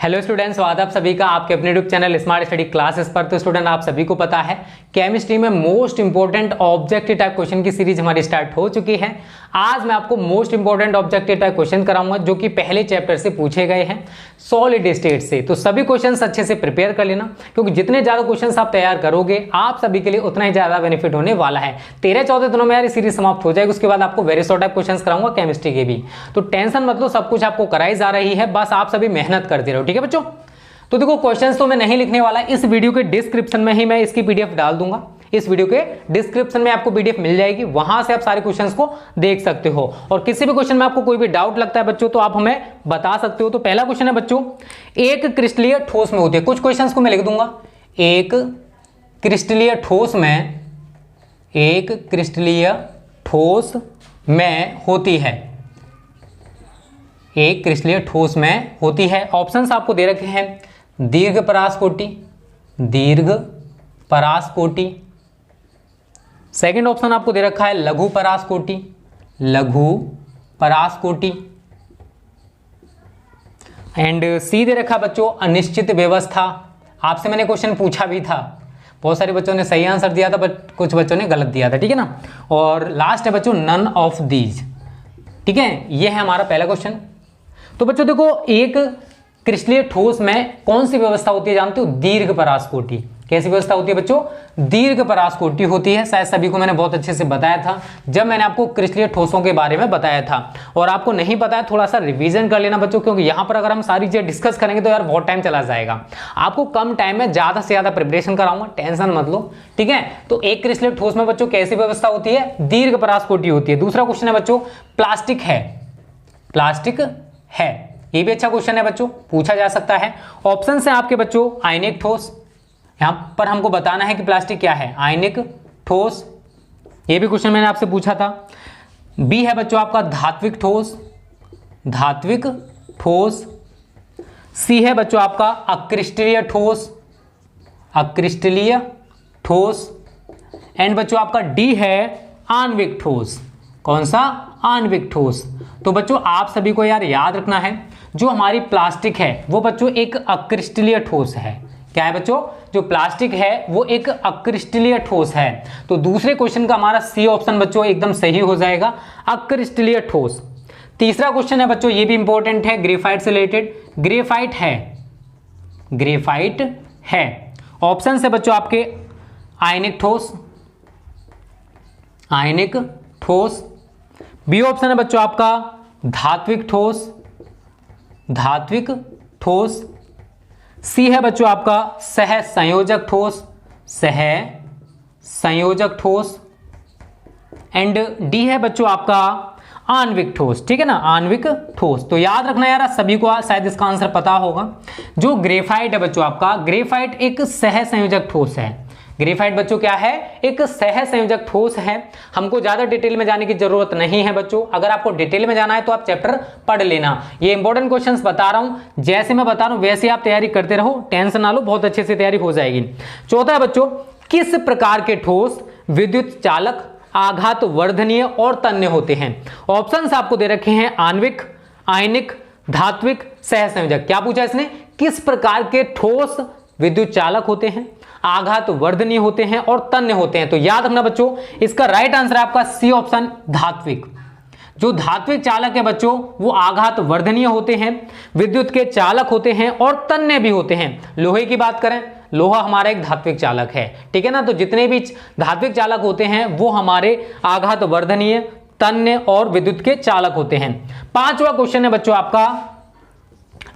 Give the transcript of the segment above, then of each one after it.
Hello students, स्वागत है आप सभी का आपके अपने YouTube channel smart study classes पर। तो स्टूडेंट, आप सभी को पता है केमिस्ट्री में most important objective type question की सीरीज हमारी स्टार्ट हो चुकी है। आज मैं आपको most important objective type question कराऊंगा जो कि पहले चैप्टर से पूछे गए हैं सॉलिड स्टेट से। तो सभी क्वेश्चंस अच्छे से प्रिपेयर कर लेना, क्योंकि जितने ज्यादा क्वेश्चंस आप तैयार करोगे आप सभी के लिए उतना ही ज्यादा बेनिफिट होने वाला है। 13-14 दिनों में यार सीरीज समाप्त हो जाएगी, उसके बाद आपको वेरी शॉर्ट टाइप क्वेश्चंस कराऊंगा केमिस्ट्री के भी। तो टेंशन मत लो, सब कुछ आपको कराई जा रही है, बस आप सभी मेहनत करते रहो, ठीक है बच्चों। तो देखो, क्वेश्चंस तो मैं नहीं लिखने वाला, इस वीडियो के डिस्क्रिप्शन में ही मैं इसकी पीडीएफ डाल दूंगा। इस वीडियो के डिस्क्रिप्शन में आपको पीडीएफ मिल जाएगी, वहां से आप सारे क्वेश्चंस को देख सकते हो। और किसी भी क्वेश्चन में आपको कोई भी डाउट लगता है बच्चों तो आप हमें बता सकते हो। तो पहला क्वेश्चन है बच्चों, एक क्रिस्टलीय ठोस में होती है। कुछ क्वेश्चंस को मैं लिख दूंगा। एक क्रिस्टलीय ठोस में, एक क्रिस्टलीय ठोस में होती है, एक क्रिस्टलीय ठोस में होती है। ऑप्शंस आपको दे रखे हैं, दीर्घ परासकोटि, दीर्घ परासकोटि। सेकंड ऑप्शन आपको दे रखा है लघु परासकोटि, लघु परासकोटि। एंड सी दे रखा बच्चों अनिश्चित व्यवस्था। आपसे मैंने क्वेश्चन पूछा भी था, बहुत सारे बच्चों ने सही आंसर दिया था बट कुछ बच्चों ने गलत दिया था, ठीक है ना। और लास्ट है बच्चों नन ऑफ दीज, ठीक है। ये है हमारा पहला क्वेश्चन। तो बच्चों देखो, एक क्रिस्टलीय ठोस में कौन सी व्यवस्था होती है जानते हो? दीर्घ परासकोटि। कैसी व्यवस्था होती है बच्चों? दीर्घ परासकोटि होती है। शायद सभी को मैंने बहुत अच्छे से बताया था जब मैंने आपको क्रिस्टलीय ठोसों के बारे में बताया था। और आपको नहीं पता है, थोड़ा सा रिवीजन कर लेना बच्चों, क्योंकि यहां पर अगर हम सारी चीजें डिस्कस करेंगे तो यार बहुत टाइम चला जाएगा। आपको कम टाइम में ज्यादा से ज्यादा प्रिपरेशन कराऊंगा, टेंशन मत लो, ठीक है। तो एक क्रिस्टलीय ठोस में बच्चों कैसी व्यवस्था होती है? दीर्घ परासकोटि होती है। दूसरा क्वेश्चन है बच्चों, प्लास्टिक है, प्लास्टिक है। ये भी अच्छा क्वेश्चन है बच्चों, पूछा जा सकता है। ऑप्शन है आपके बच्चों आयनिक ठोस, यहां पर हमको बताना है कि प्लास्टिक क्या है, आयनिक ठोस। ये भी क्वेश्चन मैंने आपसे पूछा था। बी है बच्चों आपका धात्विक ठोस, धात्विक ठोस। सी है बच्चों आपका अक्रिस्टलीय ठोस, अक्रिस्टलीय ठोस। एंड बच्चों आपका डी है आणविक ठोस। कौन सा? आणविक ठोस। तो बच्चों आप सभी को यार याद रखना है, जो हमारी प्लास्टिक है वो बच्चों एक अक्रिस्टलीय ठोस है। क्या है बच्चों? जो प्लास्टिक है वो एक अक्रिस्टलीय ठोस है। तो दूसरे क्वेश्चन का हमारा सी ऑप्शन बच्चों एकदम सही हो जाएगा, अक्रिस्टलीय ठोस। तीसरा क्वेश्चन है बच्चों, ये भी इंपॉर्टेंट है, ग्रेफाइट से रिलेटेड। ग्रेफाइट है, ग्रेफाइट है। ऑप्शन है बच्चों आपके आयनिक ठोस, आयनिक ठोस। बी ऑप्शन है बच्चों आपका धात्विक ठोस, धात्विक ठोस। सी है बच्चों आपका सह संयोजक ठोस, सह संयोजक ठोस। एंड डी है बच्चों आपका आणविक ठोस, ठीक है ना, आणविक ठोस। तो याद रखना यार, सभी को शायद इसका आंसर पता होगा। जो ग्रेफाइट है बच्चों आपका, ग्रेफाइट एक सह संयोजक ठोस है। ग्रेफाइट बच्चों क्या है? एक सह संयोजक ठोस है। हमको ज्यादा डिटेल में जाने की जरूरत नहीं है बच्चों। अगर आपको डिटेल में जाना है तो आप चैप्टर पढ़ लेना। ये इंपॉर्टेंट क्वेश्चंस बता रहा हूं, जैसे मैं बता रहा हूं वैसे आप तैयारी करते रहो, टेंशन ना लो, बहुत अच्छे से तैयारी हो जाएगी। चौथा है बच्चों, किस प्रकार के ठोस विद्युत चालक, आघात वर्धनीय और तन्य होते हैं? ऑप्शंस आपको दे रखे हैं आणविक, आयनिक, धात्विक, सह संयोजक। क्या पूछा इसने? किस प्रकार के ठोस विद्युत चालक होते हैं, आघात वर्धनीय होते हैं और तन्य होते हैं? तो याद रखना बच्चों, इसका राइट आंसर है आपका सी ऑप्शन धात्विक। जो धात्विक चालक है बच्चों वो आघात वर्धनीय होते हैं, विद्युत के चालक होते हैं और तन्य भी होते हैं। लोहे की बात करें, लोहा हमारा एक धात्विक चालक है, ठीक है ना। तो जितने भी धात्विक चालक होते हैं वो हमारे आघात वर्धनीय, तन्य और विद्युत के चालक होते हैं। पांचवा क्वेश्चन है बच्चों आपका,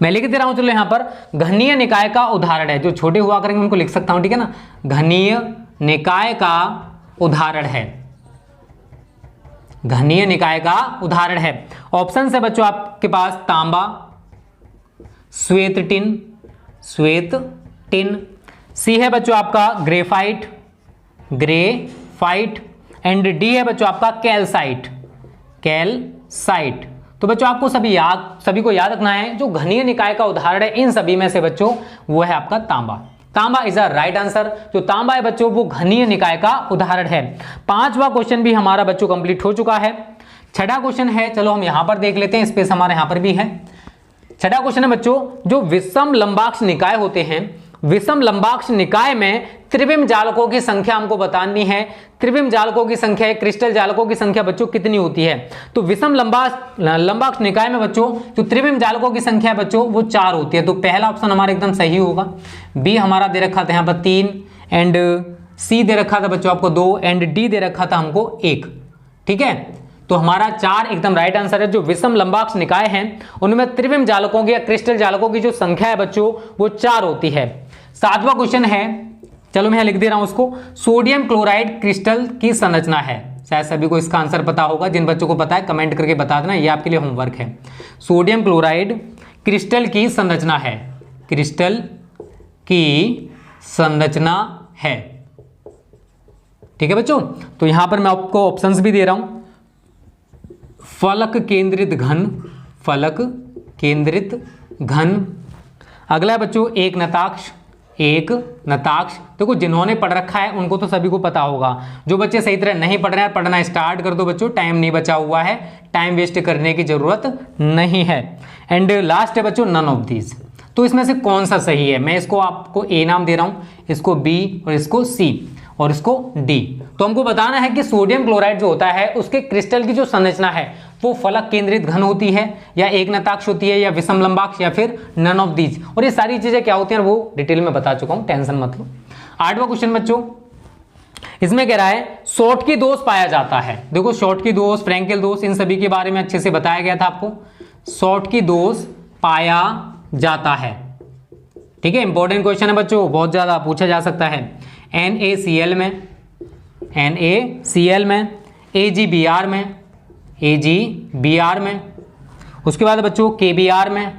मैं लिख दे रहा हूं, चलो यहां पर घनीय निकाय का उदाहरण है। जो छोटे हुआ करेंगे उनको लिख सकता हूं, ठीक है ना। घनीय निकाय का उदाहरण है, घनीय निकाय का उदाहरण है। ऑप्शन है बच्चों आपके पास तांबा, श्वेत टिन, श्वेत टिन। सी है बच्चों आपका ग्रेफाइट, ग्रेफाइट। एंड डी है बच्चों आपका कैल्साइट, कैल्साइट। तो बच्चों आपको सभी को याद रखना है, जो घनीय निकाय का उदाहरण है इन सभी में से बच्चों वो है आपका तांबा। तांबा इज अ राइट आंसर। जो तांबा है बच्चों वो घनीय निकाय का उदाहरण है। पांचवा क्वेश्चन भी हमारा बच्चों कंप्लीट हो चुका है। छठा क्वेश्चन है, चलो हम यहां पर देख लेते हैं, स्पेस हमारे यहां पर भी है। छठा क्वेश्चन है बच्चों, जो विषम लंबाक्ष निकाय होते हैं, विषम लंबाक्ष निकाय में त्रिविम जालकों की संख्या हमको बतानी है। त्रिविम जालकों की संख्या, क्रिस्टल जालकों की संख्या बच्चों कितनी होती है? तो विषम लंबाक्ष निकाय में बच्चों जो त्रिविम जालकों की संख्या है बच्चों वो 4 होती है। तो पहला ऑप्शन हमारा एकदम सही होगा। बी हमारा दे रखा था यहाँ पर 3 एंड सी दे रखा था बच्चों आपको 2 एंड डी दे रखा था हमको 1। ठीक है, तो हमारा 4 एकदम राइट आंसर है। जो विषम लंबाक्ष निकाय हैं उनमें त्रिविम जालकों की या क्रिस्टल जालकों की जो संख्या है बच्चों वो 4 होती है। 7वां क्वेश्चन है, चलो मैं यहां लिख दे रहा हूं उसको, सोडियम क्लोराइड क्रिस्टल की संरचना है। शायद सभी को इसका आंसर पता होगा, जिन बच्चों को पता है कमेंट करके बता देना, ये आपके लिए होमवर्क है। सोडियम क्लोराइड क्रिस्टल की संरचना है, क्रिस्टल की संरचना है। ठीक है बच्चों, तो यहां पर मैं आपको ऑप्शंस भी दे रहा हूं। फलक केंद्रित घन, फलक केंद्रित घन। अगला है बच्चों एक नताक्ष, एक नताक्ष। देखो जिन्होंने पढ़ रखा है उनको तो सभी को पता होगा, जो बच्चे सही तरह नहीं पढ़ रहे हैं पढ़ना स्टार्ट कर दो बच्चों, टाइम नहीं बचा हुआ है, टाइम वेस्ट करने की जरूरत नहीं है। एंड लास्ट है बच्चों नन ऑफ दीज। तो इसमें से कौन सा सही है? मैं इसको आपको ए नाम दे रहा हूं, इसको बी और इसको सी और इसको डी। तो हमको बताना है कि सोडियम क्लोराइड जो होता है उसके क्रिस्टल की जो संरचना है वो फलक केंद्रित घन होती है या एक नताक्ष होती है या विषम लंबाक्ष या फिर नन ऑफ दीज। और ये सारी चीजें क्या होती हैं वो डिटेल में बता चुका हूं, टेंशन मत लो। 8वां क्वेश्चन बच्चों, इसमें कह रहा है शॉर्टकी दोष पाया जाता है। देखो शॉर्टकी दोष, फ्रैंकेल दोष, इन सभी के बारे में अच्छे से बताया गया था आपको। शॉर्टकी दोष पाया जाता है, ठीक है, इंपॉर्टेंट क्वेश्चन है बच्चों, बहुत ज्यादा पूछा जा सकता है। NaCl में, NaCl में, AgBr में, AgBr में, उसके बाद बच्चों KBr में,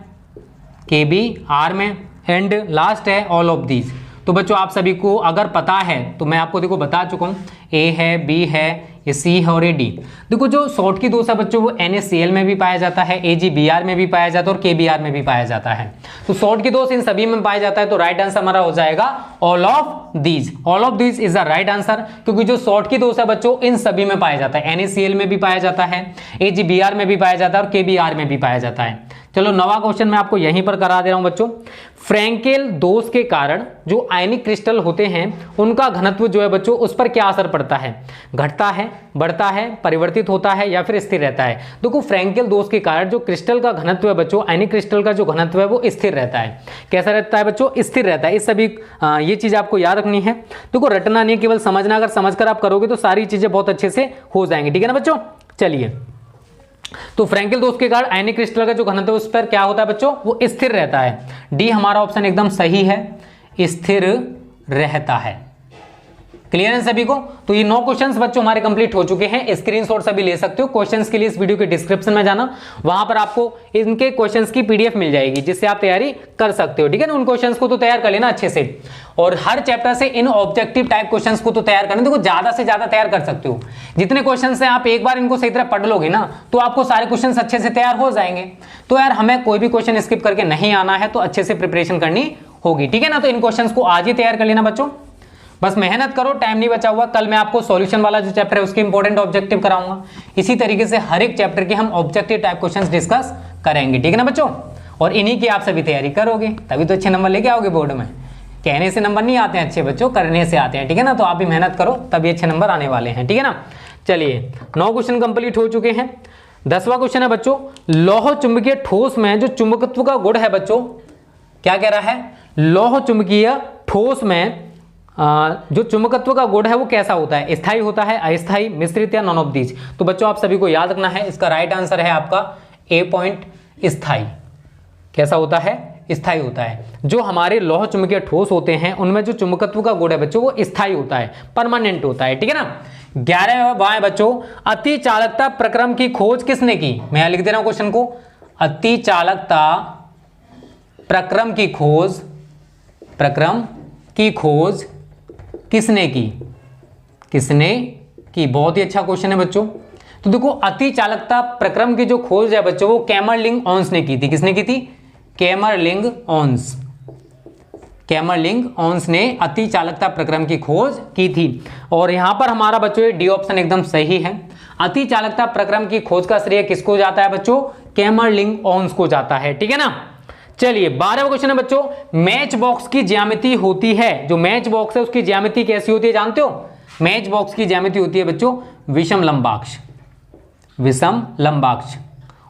KBr में, एंड लास्ट है ऑल ऑफ दीज। तो बच्चों आप सभी को अगर पता है तो मैं आपको देखो बता चुका हूँ, A है, B है, ये C है और ये D। देखो जो शॉर्टकी दोष है बच्चों वो NaCl में भी पाया जाता है, AgBr में भी पाया जाता है और KBr में भी पाया जाता है। तो शॉर्टकी दोष इन सभी में पाया जाता है, तो राइट आंसर हमारा हो जाएगा all of these. All of these is the right answer, क्योंकि जो शॉर्टकी दोष है बच्चों इन सभी में पाया जाता है, NaCl में भी पाया जाता है, AgBr में भी पाया जाता है और KBr में भी पाया जाता है। चलो 9वां क्वेश्चन मैं आपको यहीं पर करा दे रहा हूं बच्चों। फ्रैंकेल दोष के कारण जो आयनिक क्रिस्टल होते हैं उनका घनत्व जो है बच्चों उस पर क्या असर पड़ता है? घटता है, बढ़ता है, परिवर्तित होता है या फिर स्थिर रहता है? देखो फ्रैंकेल दोष के कारण जो क्रिस्टल का घनत्व है बच्चों, आयनिक क्रिस्टल का जो घनत्व है वो स्थिर रहता है। कैसा रहता है बच्चों? स्थिर रहता है। इस सभी ये चीज आपको याद रखनी है। देखो रटना नहीं, केवल समझना। अगर समझकर आप करोगे तो सारी चीजें बहुत अच्छे से हो जाएंगी, ठीक है ना बच्चों। चलिए, तो फ्रैंकेल दोष के कारण आयनिक क्रिस्टल का जो घनत्व उस पर क्या होता है बच्चों? वो स्थिर रहता है। डी हमारा ऑप्शन एकदम सही है, स्थिर रहता है। क्लियर है सभी को? तो ये 9 क्वेश्चंस बच्चों हमारे कंप्लीट हो चुके हैं। स्क्रीनशॉट सभी ले सकते हो। क्वेश्चंस के लिए इस वीडियो के डिस्क्रिप्शन में जाना, वहां पर आपको इनके क्वेश्चंस की पीडीएफ मिल जाएगी, जिससे आप तैयारी कर सकते हो, ठीक है ना। उन क्वेश्चंस को तो तैयार कर लेना अच्छे से, और हर चैप्टर से इन ऑब्जेक्टिव टाइप क्वेश्चंस को तो तैयार करना। देखो ज्यादा से ज्यादा तैयार कर सकते हो। जितने क्वेश्चंस हैं आप एक बार इनको सही तरह पढ़ लोगे ना तो आपको सारे क्वेश्चंस अच्छे से तैयार हो जाएंगे। तो यार हमें कोई भी क्वेश्चन स्किप करके नहीं आना है, तो अच्छे से प्रिपरेशन करनी होगी, ठीक है ना। तो इन क्वेश्चंस को आज ही तैयार कर लेना बच्चों, बस मेहनत करो, टाइम नहीं बचा हुआ। कल मैं आपको सॉल्यूशन वाला जो चैप्टर है उसके इंपॉर्टेंट ऑब्जेक्टिव कराऊंगा। इसी तरीके से हर एक चैप्टर के हम ऑब्जेक्टिव टाइप क्वेश्चंस डिस्कस करेंगे, ठीक है ना बच्चों। और इन्हीं की आप सभी तैयारी करोगे तभी तो अच्छे नंबर लेके आओगे बोर्ड में। कहने से नंबर नहीं आते हैं अच्छे बच्चों, करने से आते हैं, ठीक है ना। तो आप भी मेहनत करो तभी अच्छे नंबर आने वाले हैं, ठीक है ना। चलिए 9 क्वेश्चन कंप्लीट हो चुके हैं। 10वां क्वेश्चन है बच्चों, लौह चुंबकीय ठोस में जो चुंबकत्व का गुण है बच्चों, क्या कह रहा है? लौह चुंबकीय ठोस में जो चुंबकत्व का गुण है वो कैसा होता है? स्थायी होता है, अस्थायी, मिश्रित या नॉन ऑफ दीज? तो बच्चों आप सभी को याद रखना है, इसका राइट आंसर है आपका ए पॉइंट, स्थायी। कैसा होता है? स्थायी होता है। जो हमारे लौह चुंबकीय ठोस होते हैं उनमें जो चुंबकत्व का गुण है बच्चों वो स्थायी होता है, परमानेंट होता है, ठीक है ना। 11वां बच्चों, अति चालकता प्रक्रम की खोज किसने की? मैं लिख दे रहा हूं क्वेश्चन को, अति चालकता प्रक्रम की खोज, प्रक्रम की खोज किसने की? किसने की? बहुत ही अच्छा क्वेश्चन है बच्चों। तो देखो अति चालकता प्रक्रम की जो खोज है बच्चों वो कैमरलिंग ओन्स ने की थी। किसने की थी? कैमरलिंग ओन्स। कैमरलिंग ओन्स ने अति चालकता प्रक्रम की खोज की थी। और यहां पर हमारा बच्चों डी ऑप्शन एकदम सही है। अति चालकता प्रक्रम की खोज का श्रेय किसको जाता है बच्चों? कैमरलिंग ऑन्स को जाता है, ठीक है ना। चलिए 12वां क्वेश्चन है बच्चों, मैच बॉक्स की ज्यामिति होती है, जो मैच बॉक्स है उसकी ज्यामिति कैसी होती है जानते हो? मैच बॉक्स की ज्यामिति होती है बच्चों विषम लंबाक्ष, विषम लंबाक्ष।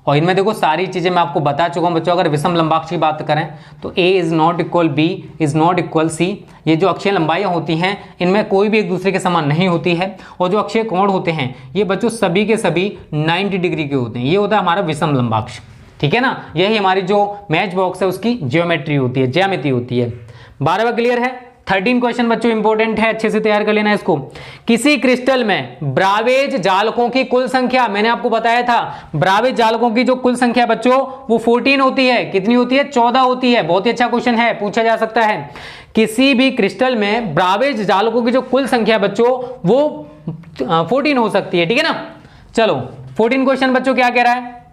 और इनमें देखो सारी चीजें मैं आपको बता चुका हूं बच्चों। अगर विषम लंबाक्ष की बात करें तो a is not equal b is not equal c। ये जो अक्षीय लंबाइयां होती हैं इनमें कोई भी एक दूसरे के समान नहीं होती है। और जो अक्षीय कोण होते हैं ये बच्चों सभी के सभी 90 डिग्री के होते हैं। ये होता है हमारा विषम लंबाक्ष, ठीक है ना। यही हमारी जो मैच बॉक्स है उसकी ज्योमेट्री होती है, ज्यामिति होती है। 12वां क्लियर है। 13 क्वेश्चन बच्चों इंपॉर्टेंट है, अच्छे से तैयार कर लेना इसको। किसी क्रिस्टल में ब्रावेज जालकों की कुल संख्या, मैंने आपको बताया था ब्रावेज जालकों की जो कुल संख्या बच्चों वो 14 होती है। कितनी होती है? 14 होती है। बहुत ही अच्छा क्वेश्चन है, पूछा जा सकता है। किसी भी क्रिस्टल में ब्रावेज जालकों की जो कुल संख्या बच्चों वो 14 हो सकती है, ठीक है ना। चलो 14 क्वेश्चन बच्चों क्या कह रहा है,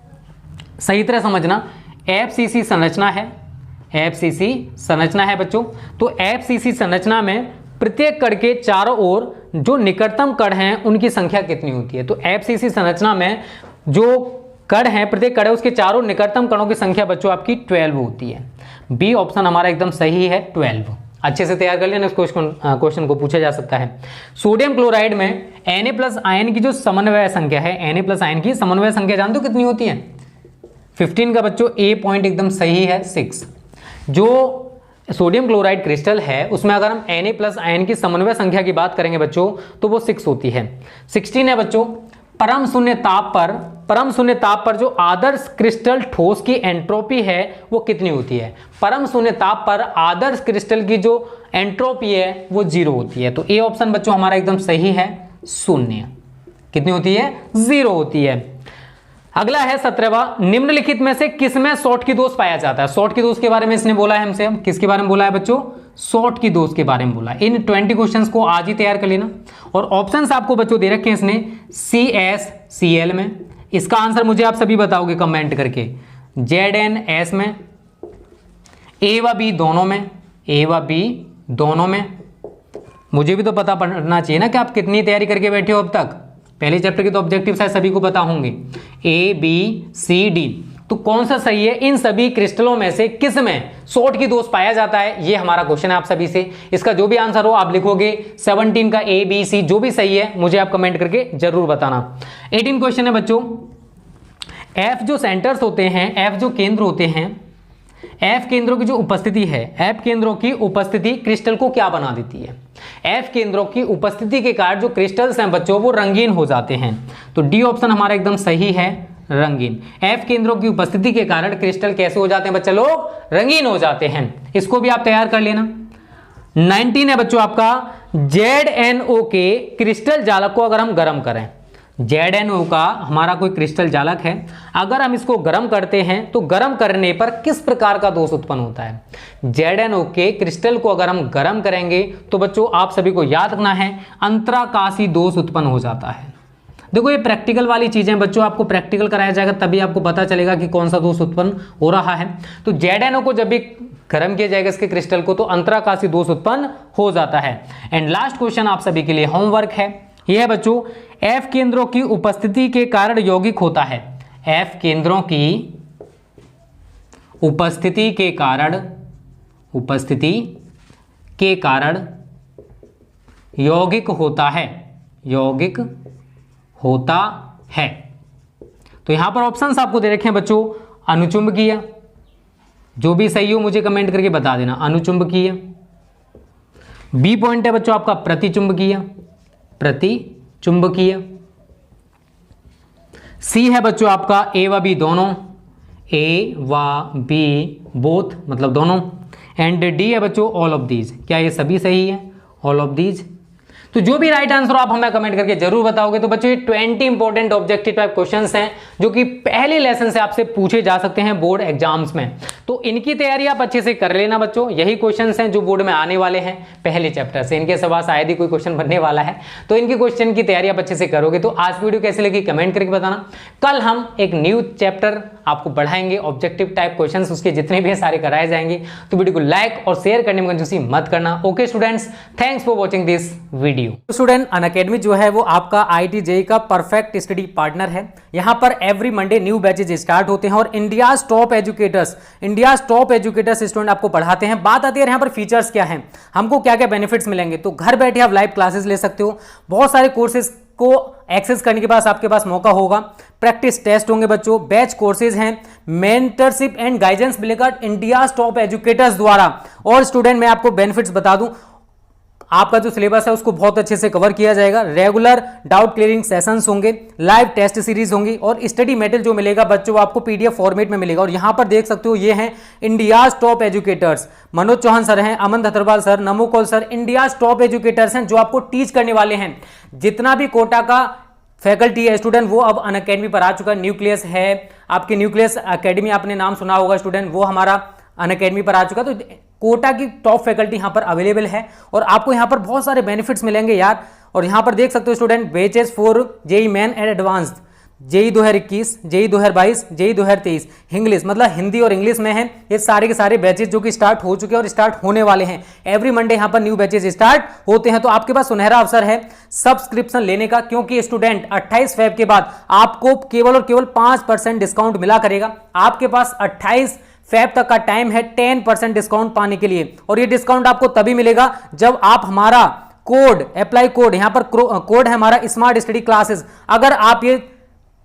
सही तरह समझना। एफसीसी संरचना है, एफसीसी संरचना है बच्चों। तो एफसीसी संरचना में प्रत्येक कण के चारों ओर जो निकटतम कण हैं उनकी संख्या कितनी होती है? तो एफसीसी संरचना में जो कण है, प्रत्येक कण है उसके चारों निकटतम कणों की संख्या बच्चों आपकी 12 होती है। बी ऑप्शन हमारा एकदम सही है, 12। अच्छे से तैयार कर लेना, इस क्वेश्चन को पूछा जा सकता है। सोडियम क्लोराइड में Na+ आयन की जो समन्वय संख्या है, Na+ आयन की समन्वय संख्या जानते हो कितनी होती है? 15 का बच्चों ए पॉइंट एकदम सही है, 6। जो सोडियम क्लोराइड क्रिस्टल है उसमें अगर हम Na+ आयन की समन्वय संख्या की बात करेंगे बच्चों तो वो 6 होती है। 16 है बच्चों, परम शून्य ताप पर जो आदर्श क्रिस्टल ठोस की एंट्रोपी है वो कितनी होती है? परम शून्य ताप पर आदर्श क्रिस्टल की जो एंट्रोपी है वो 0 होती है। तो ए ऑप्शन बच्चों हमारा एकदम सही है, 0। कितनी होती है? 0 होती है। अगला है 17वां, निम्नलिखित में से किस में शॉर्टकी दोष पाया जाता है? शॉर्टकी दोष के बारे में इसने बोला है हमसे। किसके बारे में बोला है बच्चों? शॉर्टकी दोष के बारे में बोला है। इन 20 क्वेश्चंस को आज ही तैयार कर लेना। और ऑप्शंस आपको बच्चों दे रखे हैं इसने CSCl में। इसका आंसर मुझे आप सभी बताओगे कमेंट करके। ZnS में, A व B दोनों में, A व B दोनों में। मुझे भी तो पता पड़ना चाहिए ना कि आप कितनी तैयारी करके बैठे हो अब तक। पहले चैप्टर के तो ऑब्जेक्टिव शायद सभी को पता होंगे, A B C D। तो कौन सा सही है? इन सभी क्रिस्टलों में से किस में शॉर्टकी दोष पाया जाता है? ये हमारा क्वेश्चन है आप सभी से। इसका जो भी आंसर हो आप लिखोगे। 17 का A B C जो भी सही है मुझे आप कमेंट करके जरूर बताना। 18 क्वेश्चन है बच्चों, F जो सेंटर्स होते हैं, F जो केंद्र होते हैं, F केंद्रों की जो उपस्थिति है, F केंद्रों की उपस्थिति क्रिस्टल को क्या बना देती है? F केंद्रों की उपस्थिति के कारण जो क्रिस्टल्स हैं बच्चों वो रंगीन हो जाते हैं। तो डी ऑप्शन हमारा एकदम सही है, रंगीन। F केंद्रों की उपस्थिति के कारण क्रिस्टल कैसे हो जाते हैं बच्चे लोग? रंगीन हो जाते हैं। इसको भी आप तैयार कर लेना। 19 है बच्चों आपका, ZnO के क्रिस्टल जालक को अगर हम गर्म करें, ZnO का हमारा कोई क्रिस्टल जालक है, अगर हम इसको गर्म करते हैं तो गर्म करने पर किस प्रकार का दोष उत्पन्न होता है? ZnO के क्रिस्टल को अगर हम गर्म करेंगे तो बच्चों आप सभी को याद रखना है अंतराकाशी दोष उत्पन्न हो जाता है। देखो ये प्रैक्टिकल वाली चीजें बच्चों, आपको प्रैक्टिकल कराया जाएगा तभी आपको पता चलेगा कि कौन सा दोष उत्पन्न हो रहा है। तो ZnO को जब भी गर्म किया जाएगा इसके क्रिस्टल को तो अंतराकाशी दोष उत्पन्न हो जाता है। एंड लास्ट क्वेश्चन आप सभी के लिए होमवर्क है, यह है बच्चों, F केंद्रों की उपस्थिति के कारण यौगिक होता है। F केंद्रों की उपस्थिति के कारण यौगिक होता है, यौगिक होता है। तो यहां पर ऑप्शंस आपको दे रखे हैं बच्चों, अनुचुंबकीय, जो भी सही हो मुझे कमेंट करके बता देना, अनुचुंबकीय। बी पॉइंट है बच्चों आपका प्रतिचुंबकीय, प्रतिचुंबकीय। सी है बच्चों आपका A व B दोनों, A व B बोथ मतलब दोनों। एंड डी है बच्चों ऑल ऑफ दीज। क्या ये सभी सही है? All of these. तो जो भी राइट आंसर आप हमें कमेंट करके जरूर बताओगे। तो बच्चों ये 20 इंपॉर्टेंट ऑब्जेक्टिव टाइप क्वेश्चंस हैं जो कि पहले लेसन से आपसे पूछे जा सकते हैं बोर्ड एग्जाम्स में। तो इनकी तैयारी आप अच्छे से कर लेना बच्चों। यही क्वेश्चंस हैं जो बोर्ड में आने वाले हैं पहले चैप्टर से। इनके सवा शायद ही कोई क्वेश्चन बनने वाला है, तो इनके क्वेश्चन की तैयारी आप अच्छे से करोगे। तो आज वीडियो कैसे लगी कमेंट करके बताना। कल हम एक न्यू चैप्टर आपको बढ़ाएंगे, ऑब्जेक्टिव टाइप क्वेश्चन उसके जितने भी हैं सारे कराए जाएंगे। तो वीडियो को लाइक और शेयर करने में कंजूसी मत करना। Okay students, thanks for watching this video. You. Student, Unacademy जो है वो आपका IIT JEE का परफेक्ट स्टडी पार्टनर है। यहाँ पर every Monday new batches start होते हैं और इंडिया टॉप एजुकेटर्स स्टूडेंट आपको पढ़ाते हैं। बात आती है यहाँ पर फीचर्स क्या हैं, हमको क्या क्या बेनिफिट्स मिलेंगे। तो घर बैठे आप लाइव क्लासेस ले सकते हो, बहुत सारे कोर्सेज को एक्सेस करने के बाद आपके पास मौका होगा, प्रैक्टिस टेस्ट होंगे बच्चों, बैच कोर्सेज हैं, मेंटरशिप एंड गाइडेंस मिलेगा इंडिया टॉप एजुकेटर्स द्वारा। और स्टूडेंट मैं आपको बेनिफिट्स बता दूं, आपका जो सिलेबस है उसको बहुत अच्छे से कवर किया जाएगा, रेगुलर डाउट क्लियरिंग सेशंस होंगे, लाइव टेस्ट सीरीज होंगी और स्टडी मटेरियल जो मिलेगा बच्चों आपको PDF फॉर्मेट में मिलेगा। और यहां पर देख सकते हो ये हैं India top educators, Manoj Chauhan sir हैं, Aman Dhatarwal sir, Namo Kaul sir, India top educators हैं जो आपको टीच करने वाले हैं। जितना भी कोटा का फैकल्टी है स्टूडेंट वो अब अनअकैडमी पर आ चुका है। न्यूक्लियस है, आपकी न्यूक्लियस अकेडमी आपने नाम सुना होगा स्टूडेंट, वो हमारा अनअकैडमी पर आ चुका है। तो कोटा की टॉप फैकल्टी यहाँ पर अवेलेबल है और आपको यहाँ पर बहुत सारे बेनिफिट्स मिलेंगे यार। और यहाँ पर देख सकते हो student, batches for JEE main and advanced, JEE 2021, JEE 2022, JEE 2023, English मतलब हिंदी और इंग्लिश में है ये सारे के सारे बैचेस जो कि स्टार्ट हो चुके हैं और स्टार्ट होने वाले हैं। एवरी मंडे यहाँ पर न्यू बैचेस स्टार्ट होते हैं। तो आपके पास सुनहरा अवसर है सब्सक्रिप्शन लेने का, क्योंकि स्टूडेंट 28 फेब के बाद आपको केवल और केवल 5% डिस्काउंट मिला करेगा। आपके पास 28 फेब तक का टाइम है 10% डिस्काउंट पाने के लिए। और ये डिस्काउंट आपको तभी मिलेगा जब आप हमारा कोड अप्लाई कोड, यहां पर कोड है हमारा स्मार्ट स्टडी क्लासेस, अगर आप ये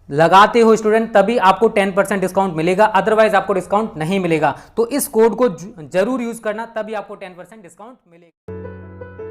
लगाते हो स्टूडेंट तभी आपको 10% डिस्काउंट मिलेगा, अदरवाइज आपको डिस्काउंट नहीं मिलेगा। तो इस कोड को जरूर यूज करना, तभी आपको 10% डिस्काउंट मिलेगा।